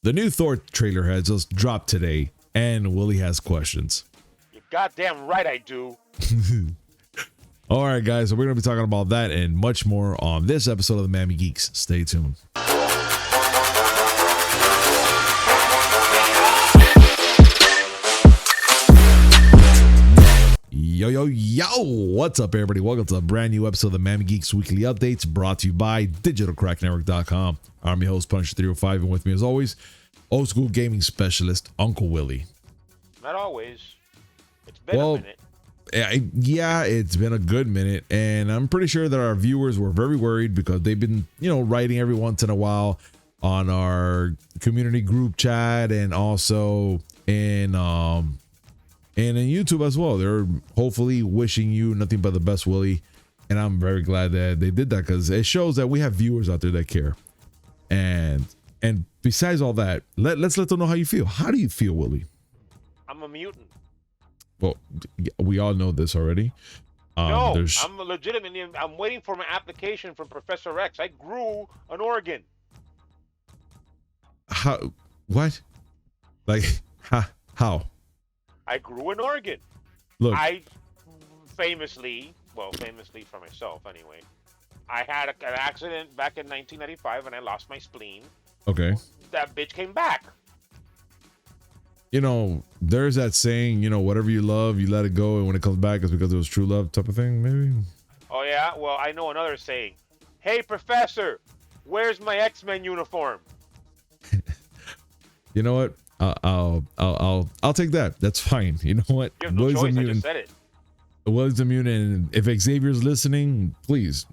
The new Thor trailer has just dropped today, and Willie has questions. You're goddamn right I do. All right, guys, so we're going to be talking about that and much more on this episode of the Miami Geeks. Stay tuned. Yo, what's up, everybody? Welcome to a brand new episode of the Miami Geeks Weekly Updates, brought to you by digitalcracknetwork.com. I'm your host, Punisher 305, and with me, as always, old school gaming specialist, Uncle Willie. Not always. It's been a minute. Yeah, it's been a good minute, and I'm pretty sure that our viewers were very worried because they've been, writing every once in a while on our community group chat and also in YouTube as well. They're hopefully wishing you nothing but the best, Willie, and I'm very glad that they did that because it shows that we have viewers out there that care. And besides all that, let's let them know how you feel. How do you feel, Willie? I'm a mutant. Well, we all know this already. No, I'm legitimately. I'm waiting for my application from Professor X. I grew an organ. How? What? Like how? I grew an organ. Look, I famously for myself anyway, I had an accident back in 1995 and I lost my spleen. Okay. That bitch came back. There's that saying, whatever you love, you let it go, and when it comes back, it's because it was true love type of thing, maybe? Oh, yeah? Well, I know another saying. Hey, Professor, where's my X-Men uniform? You know what? I'll take that. That's fine. You know what? You have no choice. I just said it. Willie's immune, and if Xavier's listening, please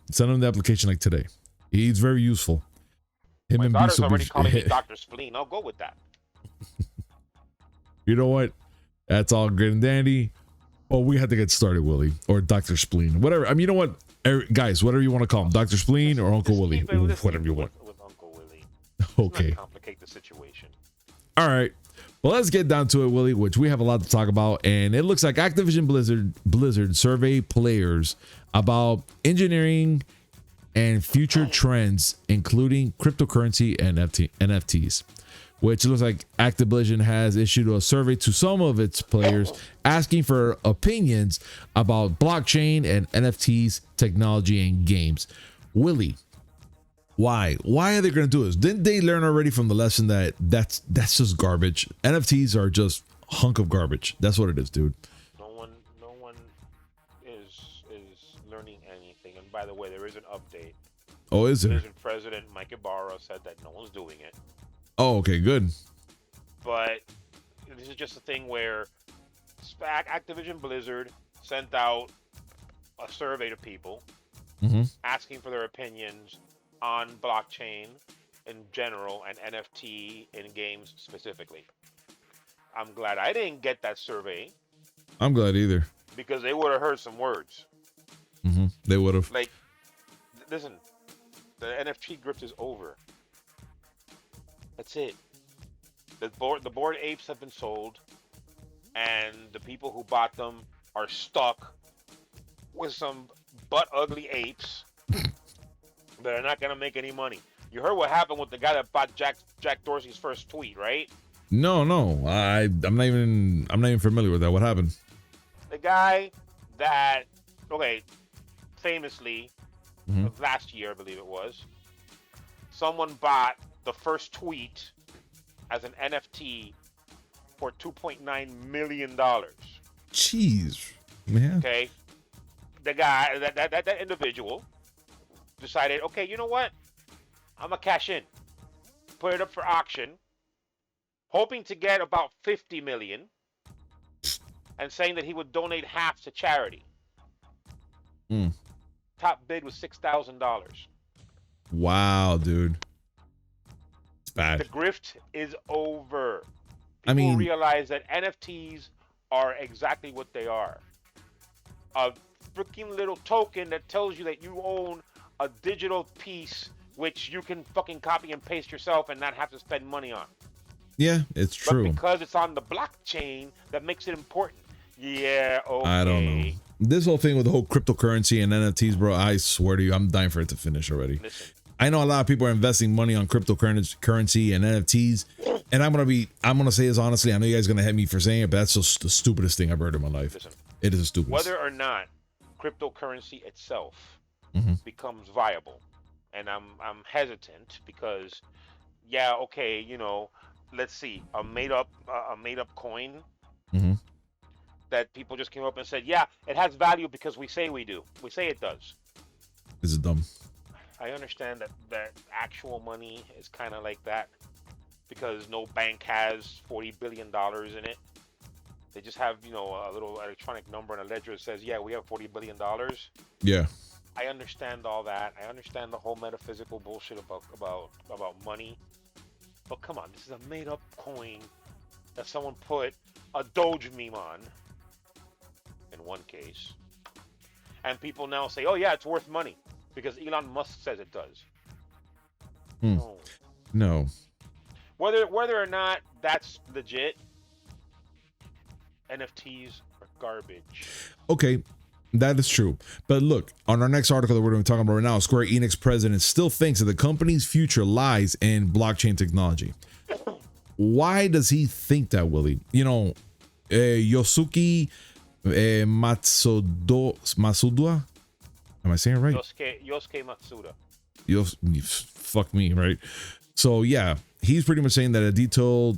send him the application like today. He's very useful. My daughter's already calling me Dr. Spleen. I'll go with that. You know what? That's all good and dandy. Oh, we have to get started, Willie, or Dr. Spleen, whatever. I mean, you know what, guys, whatever you want to call him, Dr. Spleen or Uncle Willie, whatever you want. With Uncle Willie. Okay. Let's not complicate the situation. All right. Well, let's get down to it, Willie, which we have a lot to talk about, and it looks like Activision Blizzard survey players about engineering and future trends, including cryptocurrency and NFTs. Which looks like Activision has issued a survey to some of its players asking for opinions about blockchain and NFTs, technology, and games. Willie, why? Why are they going to do this? Didn't they learn already from the lesson that that's just garbage? NFTs are just hunk of garbage. That's what it is, dude. No one is learning anything. And by the way, there is an update. Oh, is there? Blizzard President Mike Ibarra said that no one's doing it. Oh, okay, good. But this is just a thing where Activision Blizzard sent out a survey to people asking for their opinions on blockchain in general and NFT in games specifically. I'm glad I didn't get that survey. I'm glad either. Because they would have heard some words. They would have. Like, listen, the NFT grift is over. That's it. The bored apes have been sold, and the people who bought them are stuck with some butt ugly apes that are not gonna make any money. You heard what happened with the guy that bought Jack Dorsey's first tweet, right? No. I'm not even familiar with that. What happened? The guy that famously last year, I believe it was, someone bought the first tweet as an NFT for $2.9 million. Jeez, man. Okay. The guy, that individual decided, okay, you know what? I'm going to cash in. Put it up for auction, hoping to get about $50 million and saying that he would donate half to charity. Top bid was $6,000. Wow, dude. Bad. The grift is over. People realize that NFTs are exactly what they are. A freaking little token that tells you that you own a digital piece which you can fucking copy and paste yourself and not have to spend money on. Yeah, it's true. But because it's on the blockchain, that makes it important. Yeah, okay. I don't know. This whole thing with the whole cryptocurrency and NFTs, bro, I swear to you, I'm dying for it to finish already. Listen, I know a lot of people are investing money on cryptocurrency and NFTs, and I'm gonna say this honestly. I know you guys are gonna hit me for saying it, but that's just the stupidest thing I've heard in my life. Listen, It is the stupidest. whether or not cryptocurrency itself Mm-hmm. becomes viable, and I'm hesitant because, yeah, okay, let's see, a made up coin Mm-hmm. that people just came up and said, yeah, it has value because we say it does. This is dumb. I understand that actual money is kind of like that because no bank has $40 billion in it. They just have, a little electronic number and a ledger that says, yeah, we have $40 billion. Yeah. I understand all that. I understand the whole metaphysical bullshit about money. But come on, this is a made up coin that someone put a Doge meme on, in one case. And people now say, oh yeah, it's worth money because Elon Musk says it does. No. Whether or not that's legit, NFTs are garbage. Okay, that is true. But look, on our next article that we're going to be talking about right now, Square Enix president still thinks that the company's future lies in blockchain technology. Why does he think that, Willy? Yosuke Matsuda? Am I saying it right? Yosuke Matsuda. Fuck me, right? So yeah, he's pretty much saying that in detail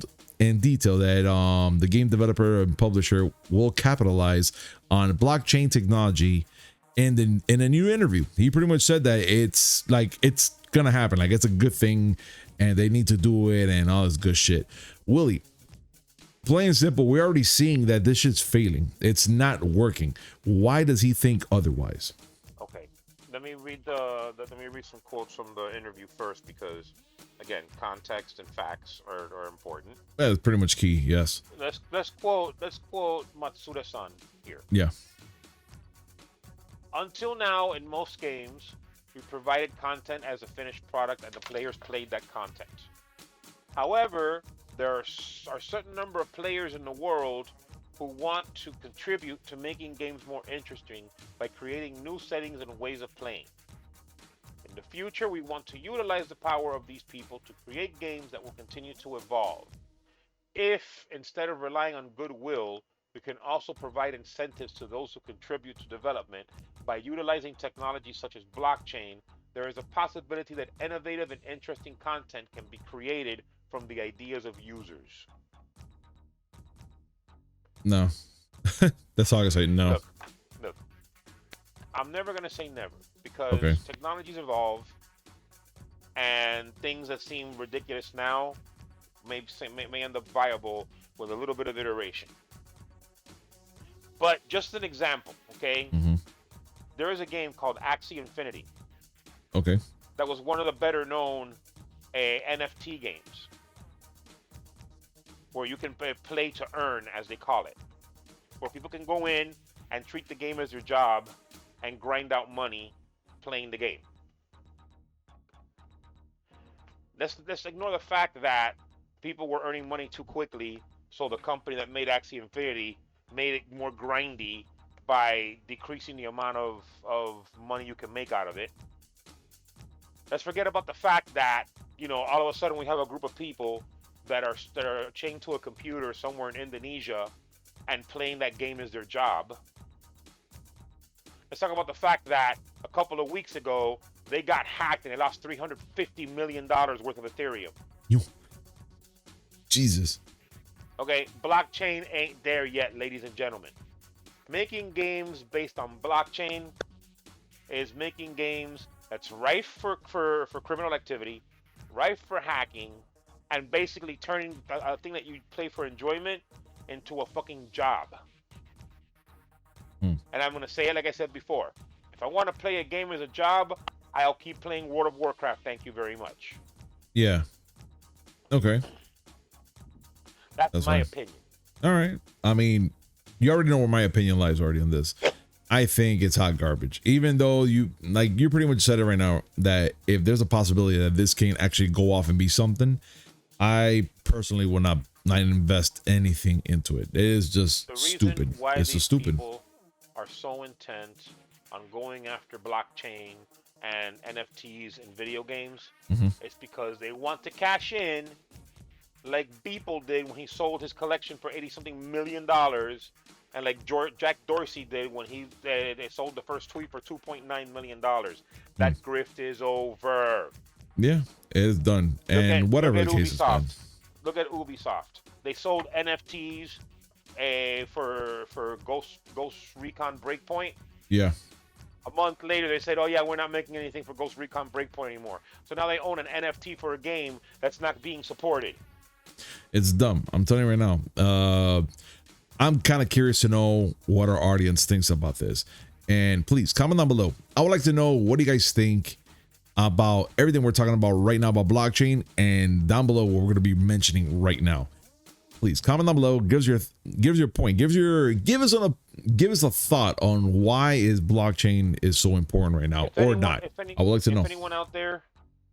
that the game developer and publisher will capitalize on blockchain technology. And in a new interview, he pretty much said that it's gonna happen, like it's a good thing, and they need to do it and all this good shit. Willy, plain and simple, we're already seeing that this shit's failing. It's not working. Why does he think otherwise? Okay, let me read some quotes from the interview first because, again, context and facts are important. That's pretty much key. Yes. Let's quote Matsuda-san here. Yeah. Until now, in most games, we provided content as a finished product and the players played that content. However, there are a certain number of players in the world who want to contribute to making games more interesting by creating new settings and ways of playing. In the future, we want to utilize the power of these people to create games that will continue to evolve. If, instead of relying on goodwill, we can also provide incentives to those who contribute to development by utilizing technology such as blockchain, there is a possibility that innovative and interesting content can be created from the ideas of users. No. That's all I can say. No. Look, I'm never going to say never because technologies evolve and things that seem ridiculous now may end up viable with a little bit of iteration. But just an example, okay? Mm-hmm. There is a game called Axie Infinity. Okay. That was one of the better known NFT games, where you can play to earn, as they call it, where people can go in and treat the game as their job and grind out money playing the game. Let's ignore the fact that people were earning money too quickly, so the company that made Axie Infinity made it more grindy by decreasing the amount of money you can make out of it. Let's forget about the fact that, all of a sudden we have a group of people that are chained to a computer somewhere in Indonesia and playing that game as their job. Let's talk about the fact that a couple of weeks ago they got hacked and they lost $350 million worth of Ethereum. Jesus. Okay, blockchain ain't there yet, ladies and gentlemen. Making games based on blockchain is making games that's rife for criminal activity, rife for hacking, and basically turning a thing that you play for enjoyment into a fucking job. And I'm going to say it like I said before. If I want to play a game as a job, I'll keep playing World of Warcraft. Thank you very much. Yeah. Okay. That's my opinion. All right. I mean, you already know where my opinion lies already on this. I think it's hot garbage. Even though you pretty much said it right now that if there's a possibility that this can actually go off and be something, I personally will not invest anything into it. It is just stupid. It's just stupid. People are so intent on going after blockchain and NFTs in video games, Mm-hmm. it's because they want to cash in, like Beeple did when he sold his collection for $80-something million, and like Jack Dorsey did when they sold the first tweet for $2.9 million. That grift is over. Yeah, it is done. And whatever the case is done. Look at Ubisoft. They sold NFTs for Ghost Recon Breakpoint. Yeah. A month later, they said, "Oh yeah, we're not making anything for Ghost Recon Breakpoint anymore." So now they own an NFT for a game that's not being supported. It's dumb. I'm telling you right now. I'm kind of curious to know what our audience thinks about this. And please comment down below. I would like to know, what do you guys think about everything we're talking about right now about blockchain, and down below what we're going to be mentioning right now. Please comment down below. Give us your point. Give us a thought on why is blockchain is so important right now, or not. I would like to know. If anyone out there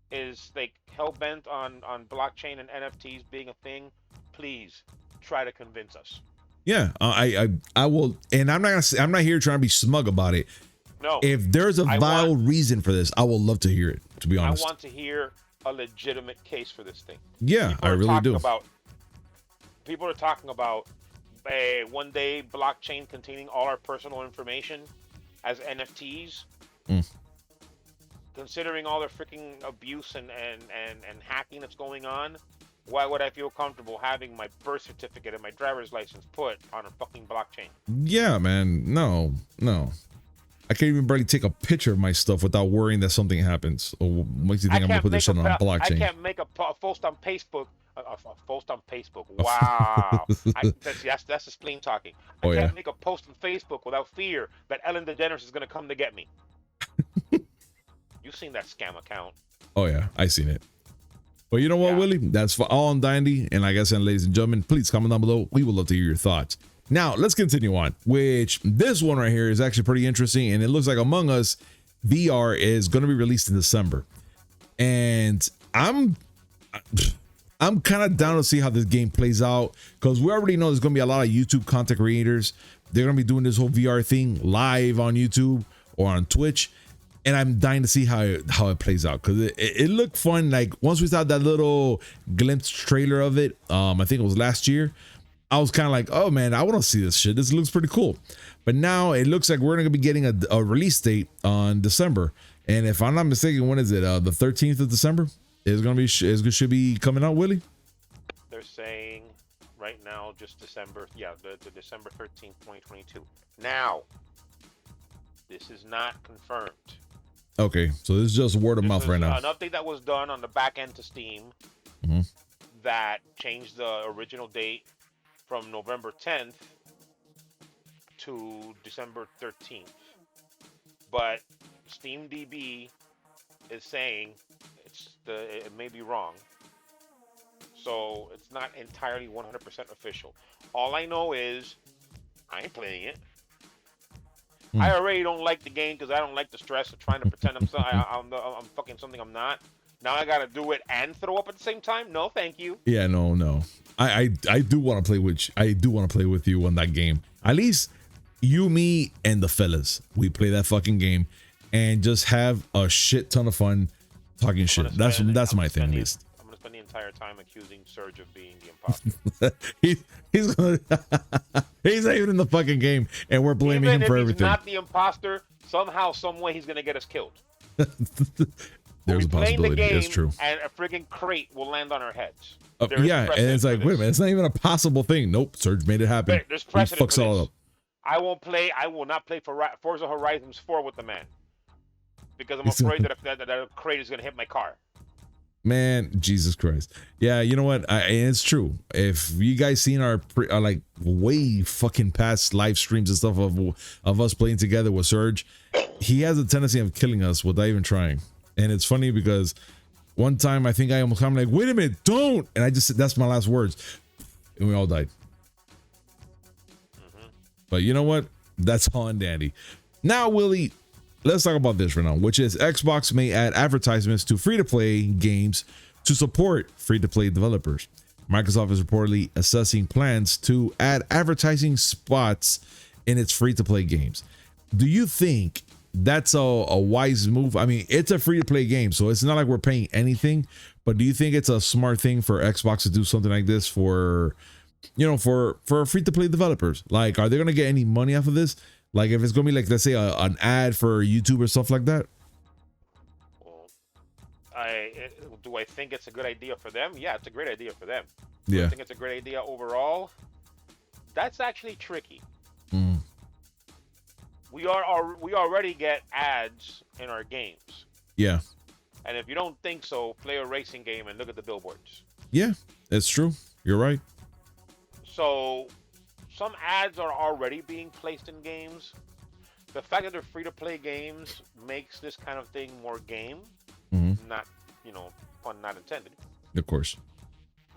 is like hell bent on blockchain and NFTs being a thing, please try to convince us. Yeah, I will, and I'm not here trying to be smug about it. No. If there's a reason for this, I would love to hear it. To be honest, I want to hear a legitimate case for this thing. Yeah, I really do. People are talking about a one day blockchain containing all our personal information as NFTs. Considering all the freaking abuse and hacking that's going on, why would I feel comfortable having my birth certificate and my driver's license put on a fucking blockchain? Yeah, man. No. I can't even barely take a picture of my stuff without worrying that something happens. Or makes you think I'm gonna put this shit on blockchain. I can't make a post on Facebook. A post on Facebook. Wow. That's the spleen talking. I can't make a post on Facebook without fear that Ellen DeGeneres is gonna come to get me. You've seen that scam account. Oh yeah, I seen it. But you know what, Willie? That's for all on Dandy. And like I said, ladies and gentlemen, please comment down below. We would love to hear your thoughts. Now, let's continue on, which this one right here is actually pretty interesting. And it looks like Among Us VR is going to be released in December. And I'm kind of down to see how this game plays out, because we already know there's going to be a lot of YouTube content creators. They're going to be doing this whole VR thing live on YouTube or on Twitch. And I'm dying to see how it plays out, because it looked fun. Like once we saw that little glimpse trailer of it, I think it was last year, I was kind of like, oh man, I want to see this shit. This looks pretty cool. But now it looks like we're going to be getting a release date on December. And if I'm not mistaken, when is it? The 13th of December? It should be coming out, Willie? They're saying right now just December. Yeah, the December 13th, 2022. Now, this is not confirmed. Okay, so this is just word of mouth right now. An update that was done on the back end to Steam that changed the original date from November 10th to December 13th. But SteamDB is saying it may be wrong. So it's not entirely 100% official. All I know is I ain't playing it. I already don't like the game because I don't like the stress of trying to pretend I'm fucking something I'm not. Now I gotta do it and throw up at the same time. No, thank you. Yeah, no. I do want to play with you. I do want to play with you on that game. At least you, me, and the fellas. We play that fucking game and just have a shit ton of fun talking shit. That's my thing, at least. I'm gonna spend the entire time accusing Serge of being the imposter. He's not even in the fucking game, and we're blaming him for everything. He's not the imposter. Somehow, some way, he's gonna get us killed. There's a possibility. That's true. And a friggin' crate will land on our heads. Yeah, and it's like, wait a minute, it's not even a possible thing. Nope, Serge made it happen. There's precedent fucks all up. I will not play for Forza Horizons 4 with the man, because I'm afraid that a crate is gonna hit my car. Man, Jesus Christ. Yeah, you know what? It's true. If you guys seen our like way fucking past live streams and stuff of us playing together with Serge, he has a tendency of killing us without even trying. And it's funny because one time I think I'm like, wait a minute, don't. And I just said, that's my last words. And we all died. But you know what? That's all and dandy. Now, Willie, let's talk about this right now, which is Xbox may add advertisements to free-to-play games to support free-to-play developers. Microsoft is reportedly assessing plans to add advertising spots in its free-to-play games. Do you think that's a wise move? I mean, it's a free to play game, so it's not like we're paying anything. But do you think it's a smart thing for Xbox to do something like this for, for free to play developers? Like, are they gonna get any money off of this? Like, if it's gonna be like, let's say, an ad for YouTube or stuff like that? Well, do I think it's a good idea for them? Yeah, it's a great idea for them. Yeah. I think it's a great idea overall. That's actually tricky. Mm. We already get ads in our games. Yeah. And if you don't think so, play a racing game and look at the billboards. Yeah, it's true. You're right. So some ads are already being placed in games. The fact that they're free to play games makes this kind of thing more game. Mm-hmm. Not, pun not intended. Of course.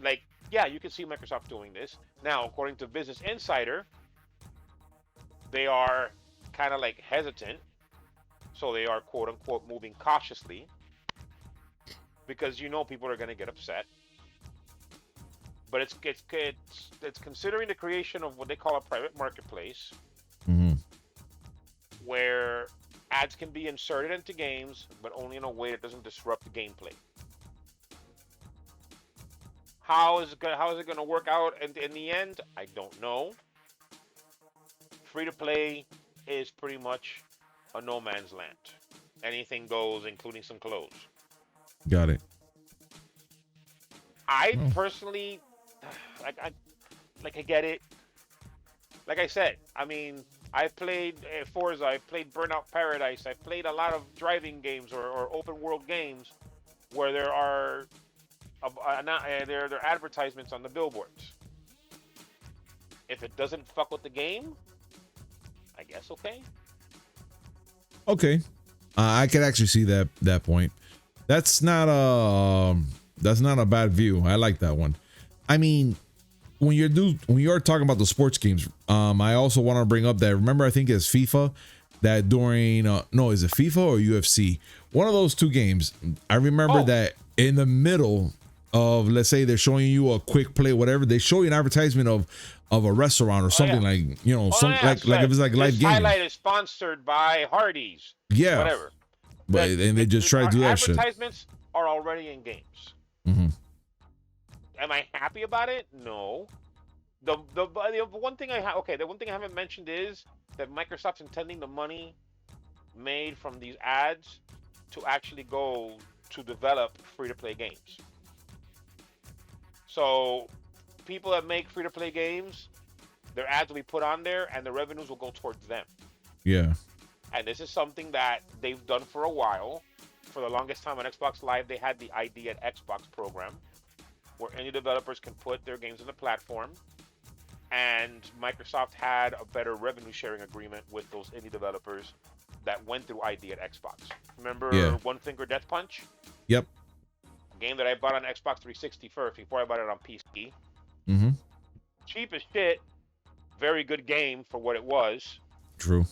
Like, yeah, you can see Microsoft doing this. Now, according to Business Insider, they are kind of like hesitant. So they are quote unquote moving cautiously. Because people are going to get upset. But it's considering the creation of what they call a private marketplace, mm-hmm. where ads can be inserted into games, but only in a way that doesn't disrupt the gameplay. How is it going to work out in the end? I don't know. Free to play is pretty much a no man's land. Anything goes, including some clothes. Got it. I personally, I get it. Like I said, I mean, I played Forza, I played Burnout Paradise, I played a lot of driving games or open world games where there are there are advertisements on the billboards. If it doesn't fuck with the game, I guess okay. Okay, I could actually see that point. That's not a bad view. I like that one. I mean, when you're talking about the sports games, I also want to bring up that, remember, I think it's FIFA, that during is it FIFA or UFC? One of those two games. I remember that in the middle of, let's say they're showing you a quick play, whatever, they show you an advertisement of a restaurant or something, like like if it's like live game. Highlight is sponsored by Hardee's. Yeah. Whatever. And they just try to do that shit. Advertisements are already in games. Mm-hmm. Am I happy about it? No. The one thing the one thing I haven't mentioned is that Microsoft's intending the money made from these ads to actually go to develop free-to-play games. So people that make free-to-play games, their ads will be put on there and the revenues will go towards them. Yeah. And this is something that they've done for a while. For the longest time on Xbox Live, they had the ID at Xbox program, where any developers can put their games on the platform. And Microsoft had a better revenue sharing agreement with those indie developers that went through ID at Xbox. Remember One Finger Death Punch? Yep. A game that I bought on Xbox 360 first before I bought it on PC. Mm-hmm. Cheap as shit. Very good game for what it was. True.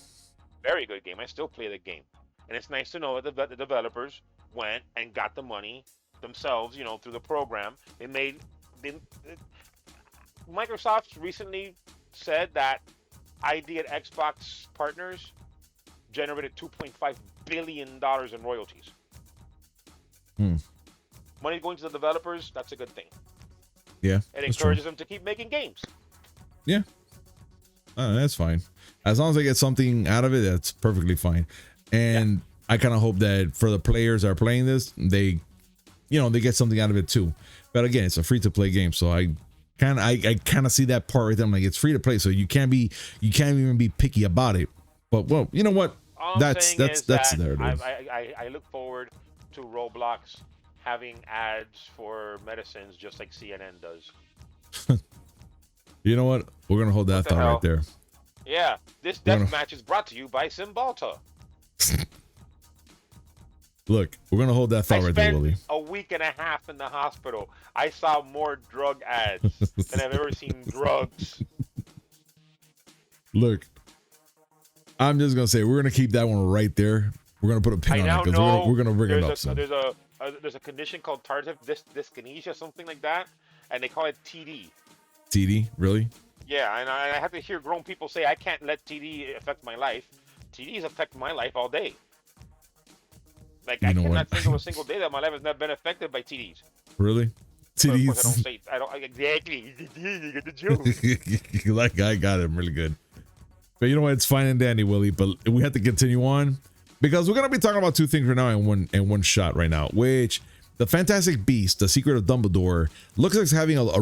Very good game. I still play the game. And it's nice to know that the developers went and got the money themselves, through the program. Microsoft recently said that ID at Xbox partners generated $2.5 billion in royalties. Money going to the developers, that's a good thing. Yeah. It encourages them to keep making games. Yeah. That's fine. As long as they get something out of it, that's perfectly fine. And I kind of hope that for the players that are playing this, they get something out of it too. But again, it's a free to play game, so I kind of see that part right there. I'm like, it's free to play, so you can't even be picky about it. But well, you know what? That's there. I look forward to Roblox having ads for medicines just like CNN does. You know what? We're gonna hold that thought right there. Yeah, this death match is brought to you by Cymbalta. Look, we're gonna hold that thought right there, Willie. A week and a half in the hospital. I saw more drug ads than I've ever seen drugs. Look, I'm just gonna say we're gonna keep that one right there. We're gonna put a pin on it because we're gonna bring it up. There's a condition called tardive dyskinesia, something like that, and they call it TD. TD, really? Yeah, and I have to hear grown people say I can't let TD affect my life. TDs affect my life all day. Like, You I know cannot what? think of a single day that my life has not been affected by TDs. Really? But of course, I don't TDs. say, I don't, exactly. You get the joke. That guy got him really good. But you know what? It's fine and dandy, Willie. But we have to continue on because we're gonna be talking about two things right now in one shot right now. Which the Fantastic Beast, the Secret of Dumbledore, looks like it's having a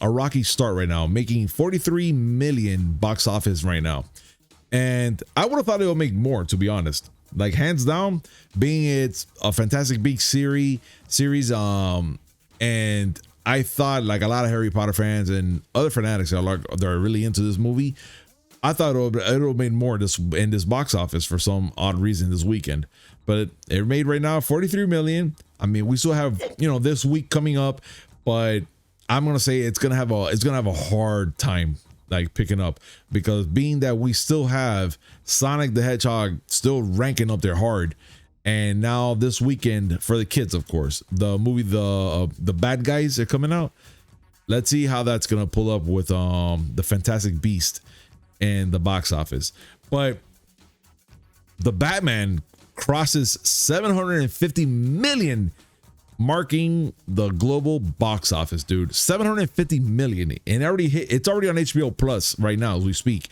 rocky start right now, making 43 million box office right now. And I would have thought it would make more, to be honest. Like hands down, being it's a Fantastic Beast series, and I thought like a lot of Harry Potter fans and other fanatics that are really into this movie. I thought it would have made more in this box office for some odd reason this weekend, but it made right now 43 million. I mean, we still have this week coming up, but I'm gonna say it's gonna have a hard time like picking up because being that we still have Sonic the Hedgehog still ranking up there hard, and now this weekend for the kids, of course, the movie the Bad Guys are coming out. Let's see how that's gonna pull up with the Fantastic Beast and the box office. But the Batman crosses 750 million, marking the global box office, dude. 750 million, and it's already on HBO Plus right now as we speak,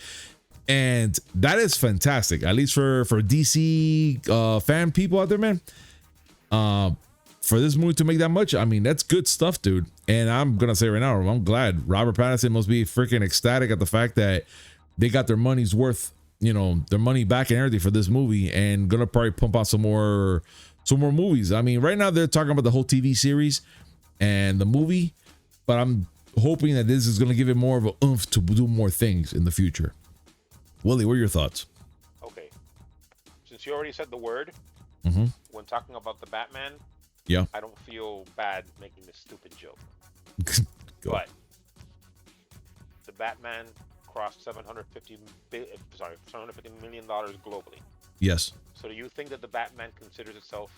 and that is fantastic, at least for DC fan people out there, man. For this movie to make that much, I mean, that's good stuff, dude. And I'm gonna say right now, I'm glad Robert Pattinson must be freaking ecstatic at the fact that they got their money's worth, their money back and everything for this movie, and gonna probably pump out some more movies. I mean, right now they're talking about the whole TV series and the movie, but I'm hoping that this is gonna give it more of a oomph to do more things in the future. Willie, what are your thoughts? Okay. Since you already said the word, when talking about the Batman, yeah, I don't feel bad making this stupid joke. But the Batman crossed $750 million globally. Yes. So do you think that the Batman considers itself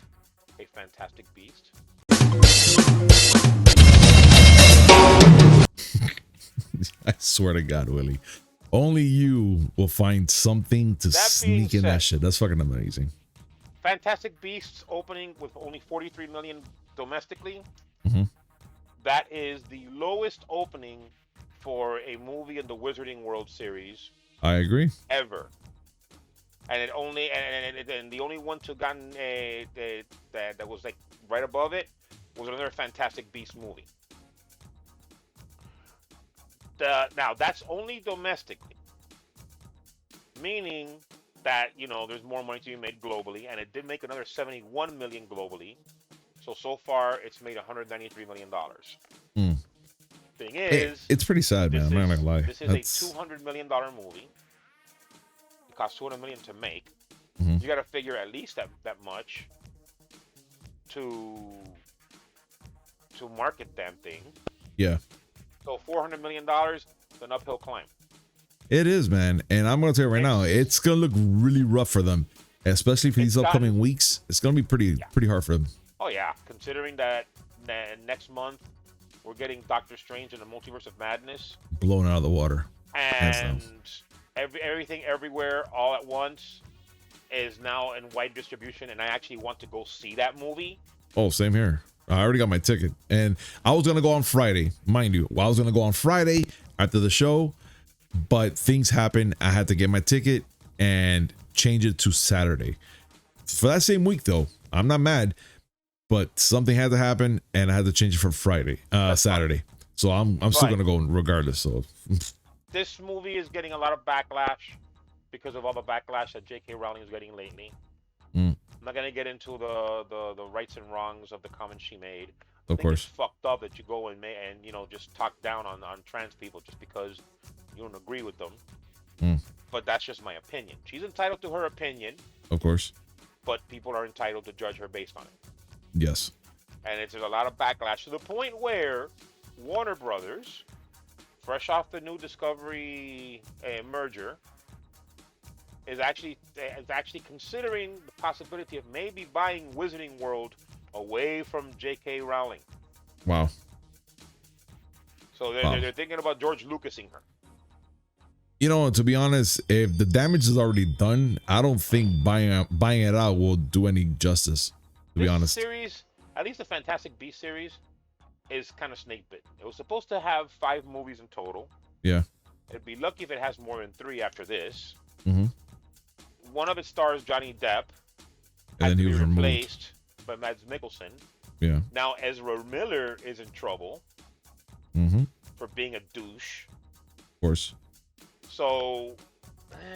a Fantastic Beast? I swear to God, Willie. Only you will find something to sneak in that shit. That's fucking amazing. Fantastic Beasts opening with only 43 million domestically. That is the lowest opening for a movie in the Wizarding World series. I agree. Ever. And and the only one to gotten that was like right above it was another Fantastic Beast movie. Now that's only domestically, meaning that there's more money to be made globally, and it did make another 71 million globally. So far it's made 193 million dollars. Thing is, it's pretty sad, man. I'm not gonna lie. This is a $200 million movie. It costs $200 million to make. You got to figure at least that much to market damn thing. Yeah. So $400 million is an uphill climb. It is, man. And I'm gonna tell you right now, it's gonna look really rough for them, especially for these upcoming weeks. It's gonna be pretty hard for them. Oh yeah, considering that next month we're getting Doctor Strange in the Multiverse of Madness blown out of the water, and everything everywhere all at once is now in wide distribution, and I actually want to go see that movie. Oh, same here. I already got my ticket, and I was gonna go on Friday, mind you. I was gonna go on Friday after the show, but things happened. I had to get my ticket and change it to Saturday for that same week. Though I'm not mad, but something had to happen, and I had to change it for Saturday. So I'm still gonna go regardless. So this movie is getting a lot of backlash because of all the backlash that J.K. Rowling is getting lately. I'm not gonna get into the rights and wrongs of the comments she made. Of course, it's fucked up that you go and just talk down on trans people just because you don't agree with them. But that's just my opinion. She's entitled to her opinion. Of course. But people are entitled to judge her based on it. Yes. And there's a lot of backlash to the point where Warner Brothers, fresh off the new Discovery merger, is actually considering the possibility of maybe buying Wizarding World away from J.K. Rowling. Wow. So they're thinking about George Lucasing her. You know, to be honest, if the damage is already done, I don't think buying it out will do any justice. To be honest, series, at least the Fantastic Beasts series, is kind of snake bitten. It was supposed to have 5 movies in total. Yeah. It'd be lucky if it has more than 3 after this. Mm-hmm. One of it stars Johnny Depp. And then he was replaced by Mads Mikkelsen. Yeah. Now Ezra Miller is in trouble for being a douche. Of course. So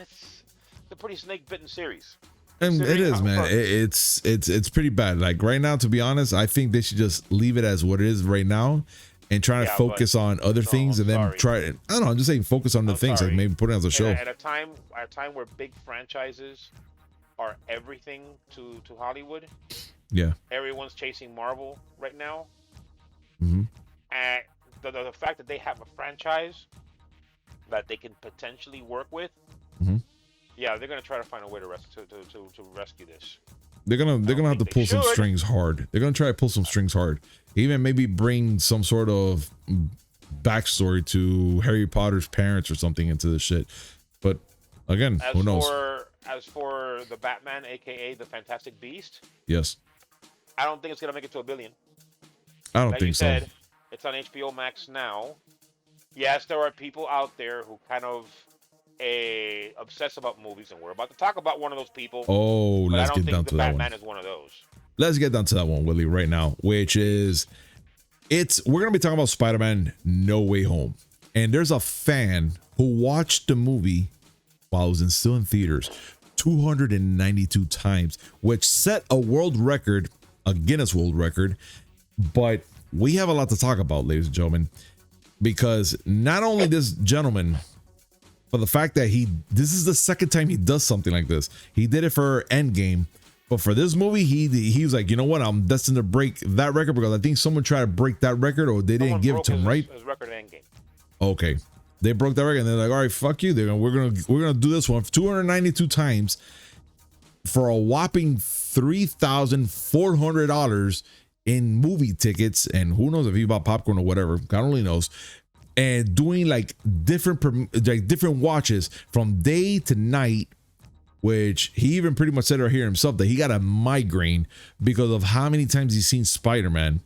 it's a pretty snake bitten series. And it is, man. It's pretty bad. Like right now, to be honest, I think they should just leave it as what it is right now, and try to focus on other things, and then try. I don't know. I'm just saying, focus on the things, like maybe put it as a show. At a time where big franchises are everything to Hollywood. Yeah. Everyone's chasing Marvel right now. Mm-hmm. And the fact that they have a franchise that they can potentially work with. Mm-hmm. Yeah, they're gonna try to find a way to rescue this. They're gonna have to pull some strings hard. They're gonna try to pull some strings hard. Even maybe bring some sort of backstory to Harry Potter's parents or something into this shit. But again, who knows? As for the Batman, aka the Fantastic Beast, yes, I don't think it's gonna make it to $1 billion. I don't think so. It's on HBO Max now. Yes, there are people out there who kind of obsess about movies, and we're about to talk about one of those people. Oh, let's get down to that one. Batman is one of those. Let's get down to that one, Willie, right now, which is we're gonna be talking about Spider-Man No Way Home. And there's a fan who watched the movie while it was still in theaters 292 times, which set a world record, a Guinness World Record. But we have a lot to talk about, ladies and gentlemen, because not only this gentleman, but the fact that this is the second time he does something like this. He did it for Endgame, but for this movie, he was like, you know what, I'm destined to break that record, because I think someone tried to break that record, or they didn't give it to him, right? His record at Endgame. Okay, they broke that record, and they're like, all right, fuck you. We're gonna do this one 292 times for a whopping $3,400 in movie tickets, and who knows if he bought popcorn or whatever. God only knows. And doing like different watches from day to night, which he even pretty much said right here himself that he got a migraine because of how many times he's seen Spider-Man,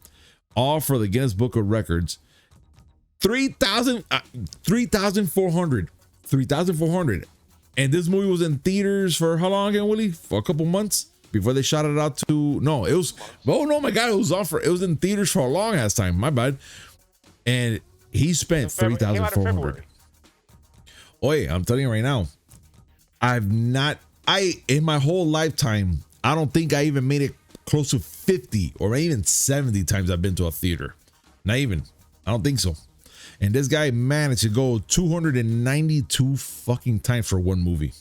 all for the Guinness Book of Records. 3,400. And this movie was in theaters for how long again, Willie? For a couple months before they shot it out to, no, it was, oh no, my God, it was in theaters for a long ass time. My bad. And he spent 3,400. Oh yeah, I'm telling you right now, in my whole lifetime, I don't think I even made it close to 50 or even 70 times I've been to a theater. Not even. I don't think so. And this guy managed to go 292 fucking times for one movie.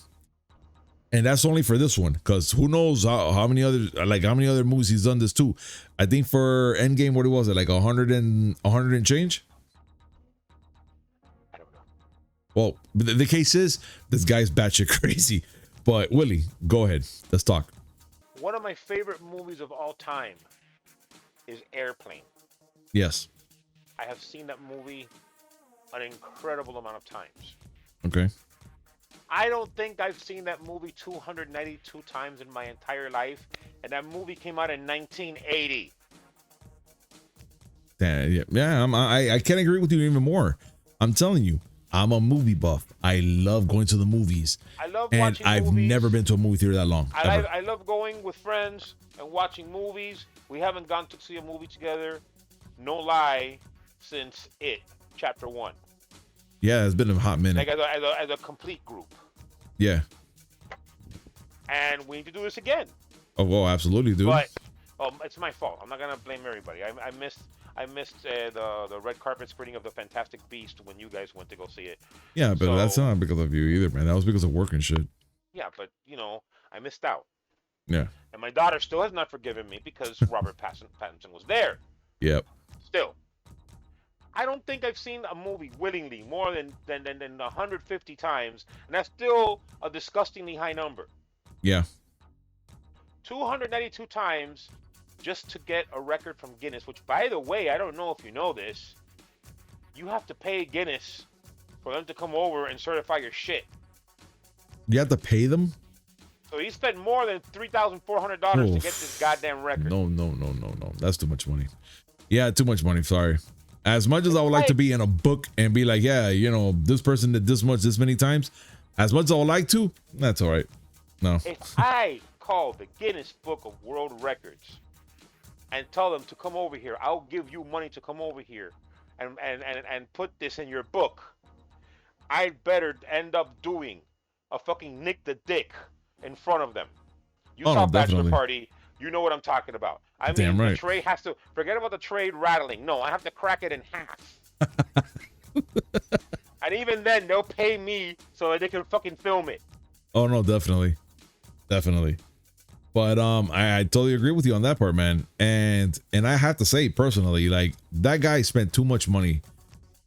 And that's only for this one, because who knows how many other movies he's done this too. I think for Endgame, what was it, like 100 and change? Well, the case is, this guy's batshit crazy. But Willie, go ahead. Let's talk. One of my favorite movies of all time is Airplane. Yes. I have seen that movie an incredible amount of times. Okay. I don't think I've seen that movie 292 times in my entire life, and that movie came out in 1980. Yeah. I can't agree with you even more. I'm telling you, I'm a movie buff. I love going to the movies. I love and watching I've movies. never been to a movie theater that long. I love going with friends and watching movies. We haven't gone to see a movie together, no lie, since It Chapter 1. Yeah, it's been a hot minute. Like as a complete group. Yeah. And we need to do this again. Oh, well, absolutely, dude. But it's my fault. I'm not gonna blame everybody. I missed the red carpet screening of the Fantastic Beast when you guys went to go see it. Yeah, but that's not because of you either, man. That was because of work and shit. Yeah, but I missed out. Yeah. And my daughter still has not forgiven me because Robert Pattinson was there. Yep. Still, I don't think I've seen a movie willingly more than 150 times, and that's still a disgustingly high number. Yeah. 292 times just to get a record from Guinness, which, by the way, I don't know if you know this, you have to pay Guinness for them to come over and certify your shit. You have to pay them? So he spent more than $3,400 to get this goddamn record. No. That's too much money. Yeah, too much money. Sorry. As much as I would like to be in a book and be like, yeah, you know, this person did this much, this many times. As much as I would like to, that's all right. No. If I call the Guinness Book of World Records and tell them to come over here, I'll give you money to come over here and put this in your book, I'd better end up doing a fucking Nick the Dick in front of them. You saw Bachelor Party, you know what I'm talking about. I mean, the tray has to, forget about the tray rattling. No, I have to crack it in half. And even then, they'll pay me so that they can fucking film it. Oh, no, definitely. But I totally agree with you on that part, man. And I have to say, personally, like, that guy spent too much money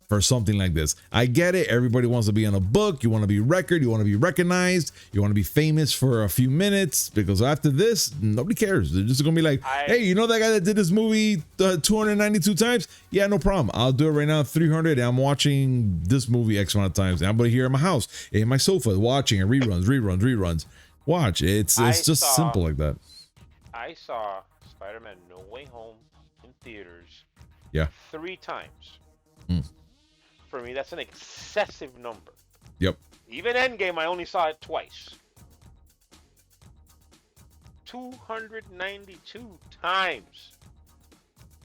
for something like this. I get it. Everybody wants to be in a book. You want to be record. You want to be recognized. You want to be famous for a few minutes, because after this, nobody cares. They're just going to be like, hey, you know that guy that did this movie 292 times? Yeah, no problem. I'll do it right now, 300. And I'm watching this movie X amount of times. And I'm going to hear in my house, in my sofa, watching and reruns. Watch. It's just simple like that. I saw Spider-Man No Way Home in theaters 3 times. For me, that's an excessive number. Yep. Even Endgame, I only saw it twice. 292 times.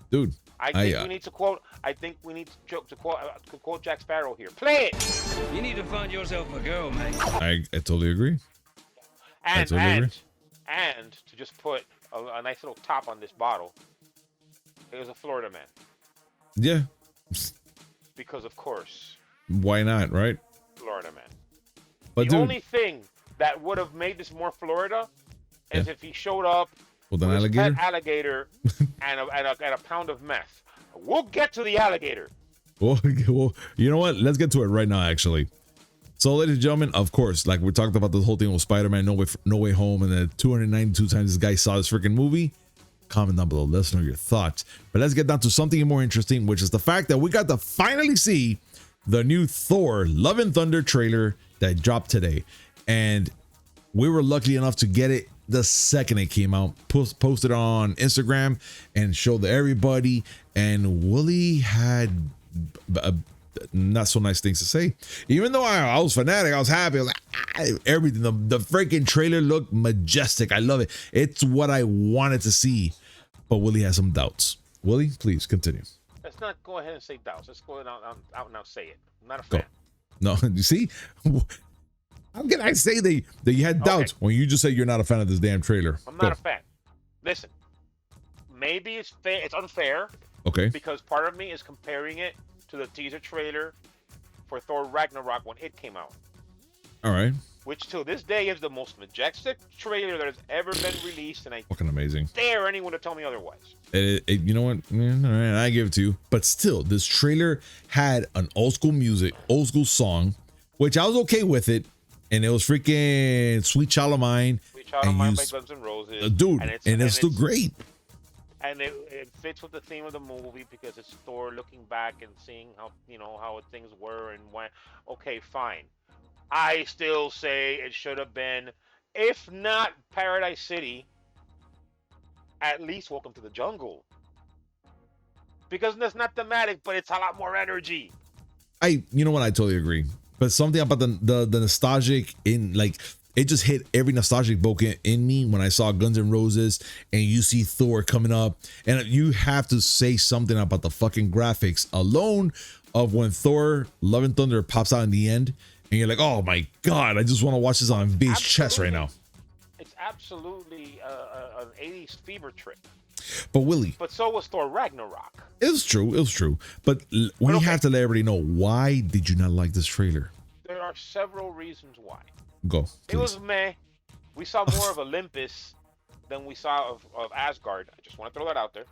Dude. I think we need to quote. I think we need to quote Jack Sparrow here. Play it. You need to find yourself a girl, man. I totally agree. And to just put a nice little top on this bottle, it was a Florida man. Yeah. Because of course. Why not, right? Florida man. But the only thing that would have made this more Florida is if he showed up with an alligator and a pound of meth. We'll get to the alligator. Well, you know what? Let's get to it right now, actually. So, ladies and gentlemen, of course, like we talked about this whole thing with Spider-Man No Way Home, and then 292 times this guy saw this freaking movie. Comment down below. Let us know your thoughts. But let's get down to something more interesting, which is the fact that we got to finally see the new Thor Love and Thunder trailer that dropped today. And we were lucky enough to get it the second it came out. Posted on Instagram and showed everybody. And Willy had not so nice things to say. Even though I was fanatic, I was happy. I was like, everything. The freaking trailer looked majestic. I love it. It's what I wanted to see. But Willy has some doubts. Willy, please continue. Let's not go ahead and say doubts. Let's go out and now say it. I'm not a fan. No, you see? How can I say that you had doubts when you just said you're not a fan of this damn trailer? I'm not a fan. Listen, maybe it's fair. It's unfair. Okay. Because part of me is comparing it to the teaser trailer for Thor Ragnarok when it came out. All right. Which to this day is the most majestic trailer that has ever been released, and I fucking amazing. Dare anyone to tell me otherwise. You know what? All right, I give it to you. But still, this trailer had an old school song, which I was okay with it, and it was freaking Sweet Child of Mine. Sweet Child of Mine by Guns N' Roses. Dude, and it's still great. And it fits with the theme of the movie because it's Thor looking back and seeing how things were and when. Okay, fine. I still say it should have been, if not Paradise City, at least Welcome to the Jungle. Because that's not thematic, but it's a lot more energy. You know what? I totally agree. But something about the nostalgic it just hit every nostalgic book in me when I saw Guns N' Roses and you see Thor coming up, and you have to say something about the fucking graphics alone of when Thor Love and Thunder pops out in the end, and you're like, oh my God, I just want to watch this on base chest right now. It's absolutely an 80s fever trip. But Willy. But so was Thor Ragnarok. It was true. But we have to let everybody know, why did you not like this trailer? There are several reasons why. Go. Please. It was meh. We saw more of Olympus than we saw of Asgard. I just want to throw that out there.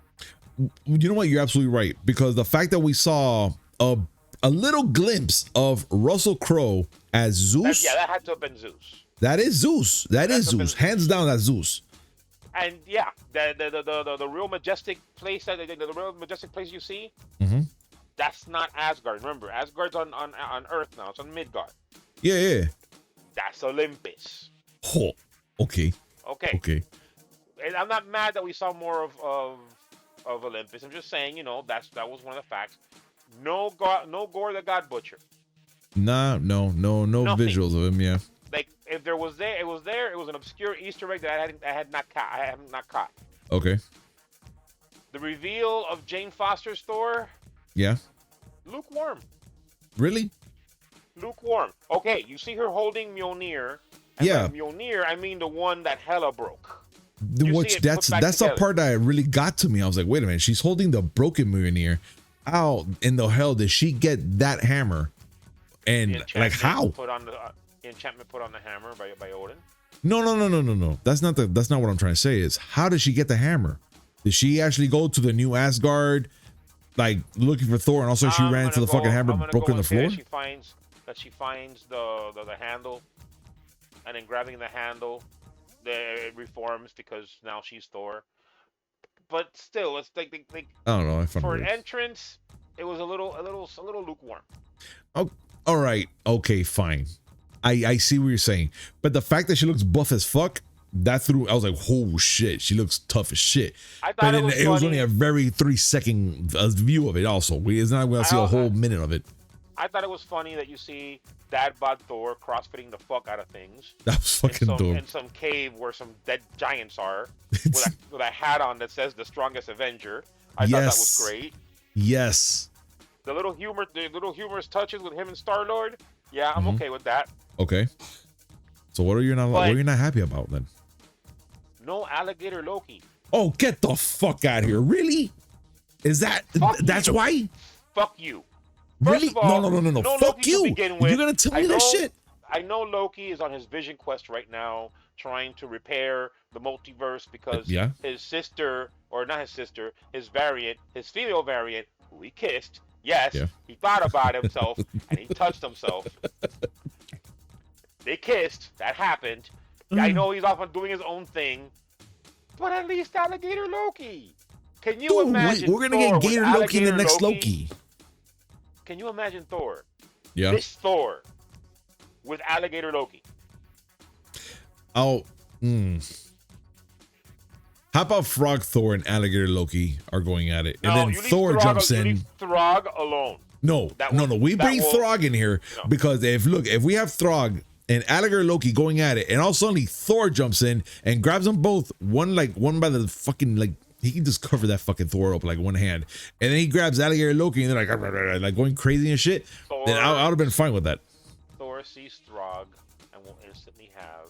You know what? You're absolutely right. Because the fact that we saw a little glimpse of Russell Crowe as Zeus. That had to have been Zeus. That is Zeus. That is Zeus. Hands down, that's Zeus. And yeah, the real majestic place the real majestic place you see, That's not Asgard. Remember, Asgard's on Earth now. It's on Midgard. Yeah. That's Olympus. Oh, okay. Okay. And I'm not mad that we saw more of Olympus. I'm just saying, that was one of the facts. No Gore the God Butcher. Nah, no Nothing. visuals of him. Yeah. Like if there was there, it was there. It was an obscure Easter egg that I have not caught. Okay. The reveal of Jane Foster's Thor. Yeah. Lukewarm. Really? Lukewarm. Okay, you see her holding Mjolnir. And Yeah. by Mjolnir, I mean the one that Hela broke. Which that's the part that really got to me. I was like, wait a minute, she's holding the broken Mjolnir. How in the hell did she get that hammer? And like how? Enchantment put on the hammer by Odin. No. That's not what I'm trying to say. Is how did she get the hammer? Did she actually go to the new Asgard, like looking for Thor, and also she ran into the fucking hammer broke on the floor? She finds the handle, and then grabbing the handle, it reforms because now she's Thor. But still, it's like I don't know. For an entrance, it was a little lukewarm. Oh, all right. Okay, fine. I see what you're saying, but the fact that she looks buff as fuck, I was like, oh shit, she looks tough as shit. I thought it was only a very 3-second view of it. Also, it's not going to see a whole minute of it. I thought it was funny that you see Dad bod Thor crossfitting the fuck out of things. That was fucking dope. In some cave where some dead giants are, with a hat on that says the strongest Avenger. I thought that was great. Yes. The little humorous touches with him and Star-Lord. Yeah, I'm okay with that. Okay. So what are you not happy about then? No alligator Loki. Oh, get the fuck out of here! Really? Is that's why? Fuck you. Really? First of all, no. Fuck you! You're gonna tell me that shit? I know Loki is on his vision quest right now, trying to repair the multiverse because his sister, or not his sister, his female variant, who he kissed. Yes, he thought about himself and he touched himself. They kissed. That happened. I know he's off on doing his own thing, but at least Alligator Loki. Can you imagine? We're gonna get Gator Loki in the next Loki. Can you imagine Thor? Yeah. This Thor with Alligator Loki. Oh. How about Frog Thor and Alligator Loki are going at it, and then Thor jumps in. You leave Throg alone. No. We bring Throg in here because if we have Throg and Alligator Loki going at it, and all of a sudden Thor jumps in and grabs them both, one by the fucking he can just cover that fucking Thor up like one hand, and then he grabs Alligator Loki and they're like going crazy and shit. Then I would have been fine with that. Thor sees Throg and will instantly have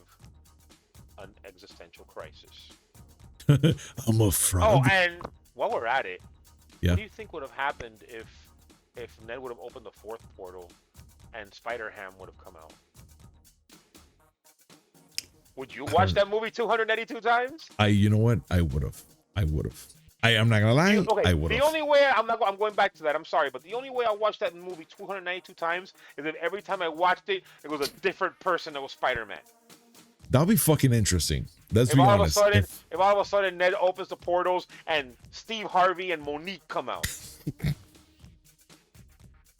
an existential crisis. I'm a frog. Oh, and while we're at it, what do you think would have happened if Ned would have opened the fourth portal and Spider-Ham would have come out? Would you watch that movie 282 times? You know what? I would have. I'm not gonna lie. Okay, I would have. The only way I'm going back to that. I'm sorry, but the only way I watched that movie 292 times is if every time I watched it, it was a different person that was Spider-Man. That'll be fucking interesting. Let's be honest. If all of a sudden Ned opens the portals and Steve Harvey and Monique come out.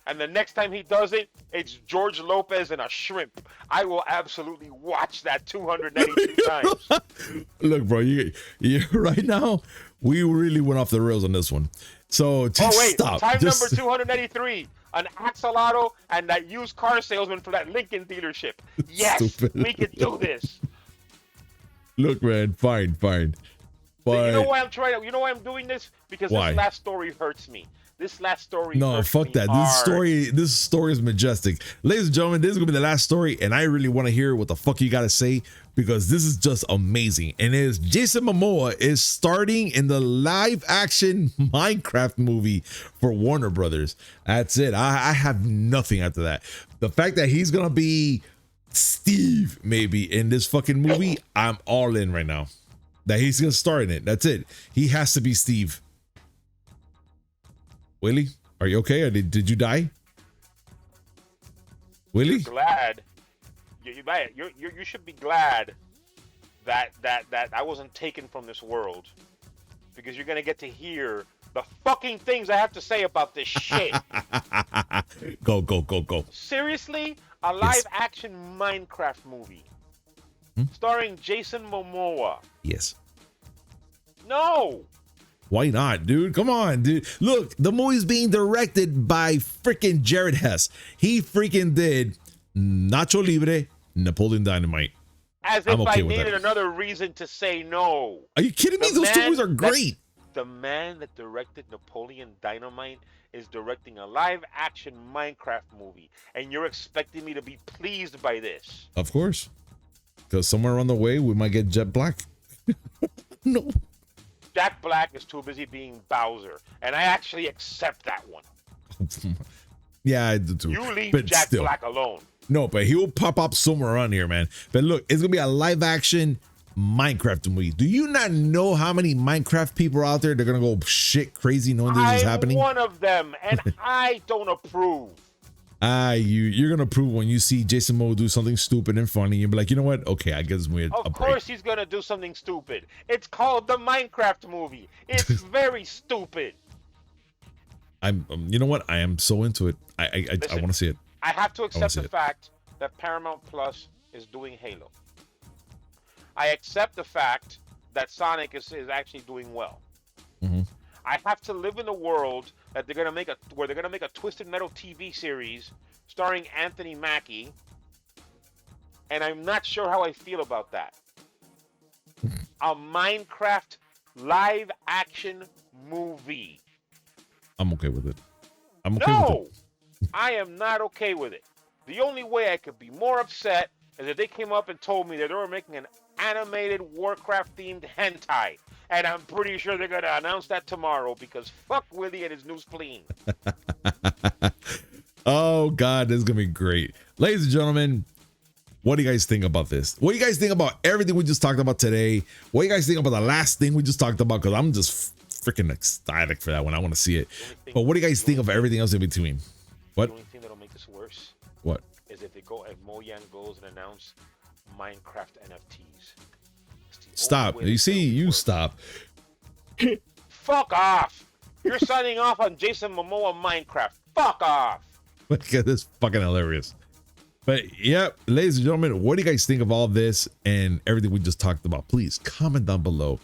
And the next time he does it, it's George Lopez and a shrimp. I will absolutely watch that 292 times. Look, bro, you right now, we really went off the rails on this one. So stop. Time number 283. An axolotl and that used car salesman for that Lincoln dealership. Yes, we can do this. Look, man, fine. But you know why I'm doing this? Because this last story hurts me. This last story. No, fuck that. This story is majestic. Ladies and gentlemen, this is gonna be the last story, and I really want to hear what the fuck you gotta say because this is just amazing. And it is Jason Momoa is starting in the live action Minecraft movie for Warner Brothers. That's it. I have nothing after that. The fact that he's gonna be Steve maybe in this fucking movie, I'm all in right now. That he's gonna star in it. That's it. He has to be Steve. Willy, are you okay? Or did you die? Willy? You're glad. You should be glad that I wasn't taken from this world, because you're gonna get to hear the fucking things I have to say about this shit. Go. Seriously? A live-action Minecraft movie starring Jason Momoa. Yes. No. Why not, dude? Come on, dude. Look, the movie's being directed by freaking Jared Hess. He freaking did Nacho Libre, Napoleon Dynamite. As if I needed another reason to say no. Are you kidding me? Those two movies are great. The man that directed Napoleon Dynamite is directing a live-action Minecraft movie, and you're expecting me to be pleased by this? Of course. Because somewhere on the way, we might get Jet Black. No. Jack Black is too busy being Bowser, and I actually accept that one. Yeah, I do too. You leave but Jack still. Black alone. No, but he will pop up somewhere on here, man. But look, it's going to be a live-action Minecraft movie. Do you not know how many Minecraft people are out there? They're going to go shit crazy knowing this is happening? I'm one of them, and I don't approve. You're going to approve when you see Jason Momoa do something stupid and funny. You'll be like, you know what? Okay, I guess we're Of course he's going to do something stupid. It's called the Minecraft movie. It's very stupid. You know what? I am so into it. I want to see it. I have to accept the fact that Paramount Plus is doing Halo. I accept the fact that Sonic is actually doing well. Mm-hmm. I have to live in the world that they're gonna make a Twisted Metal TV series starring Anthony Mackie, and I'm not sure how I feel about that. A Minecraft live action movie. I'm okay with it. I'm okay with it. I am not okay with it. The only way I could be more upset is if they came up and told me that they were making an animated Warcraft-themed hentai. And I'm pretty sure they're going to announce that tomorrow because fuck Willy and his new spleen. Oh, God, this is going to be great. Ladies and gentlemen, what do you guys think about this? What do you guys think about everything we just talked about today? What do you guys think about the last thing we just talked about? Because I'm just freaking ecstatic for that one. I want to see it. But what do you guys think of everything else in between? What? The only thing that'll make this worse What? is if Moyan goes and announce Minecraft NFTs. Stop. You see, you stop. Fuck off. You're signing off on Jason Momoa Minecraft. Fuck off. Look at this, fucking hilarious. But yeah, ladies and gentlemen, what do you guys think of all this and everything we just talked about? Please comment down below.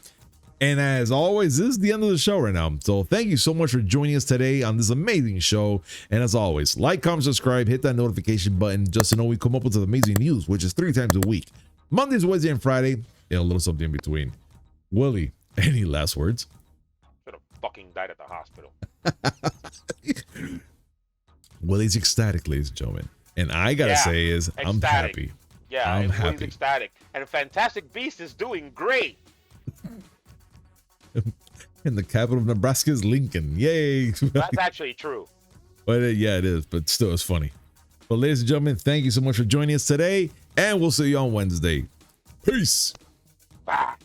And as always, this is the end of the show right now. So thank you so much for joining us today on this amazing show. And as always, like, comment, subscribe, hit that notification button just to know we come up with some amazing news, which is 3 times a week. Mondays, Wednesday, and Friday, and a little something in between. Willie, any last words? Should have fucking died at the hospital. Willie's ecstatic, ladies and gentlemen. And I gotta say is, ecstatic. I'm happy. Yeah, I'm happy. Willie's ecstatic. And Fantastic Beast is doing great. And the capital of Nebraska is Lincoln. Yay. That's actually true. But yeah, it is. But still, it's funny. But ladies and gentlemen, thank you so much for joining us today. And we'll see you on Wednesday. Peace. Bye.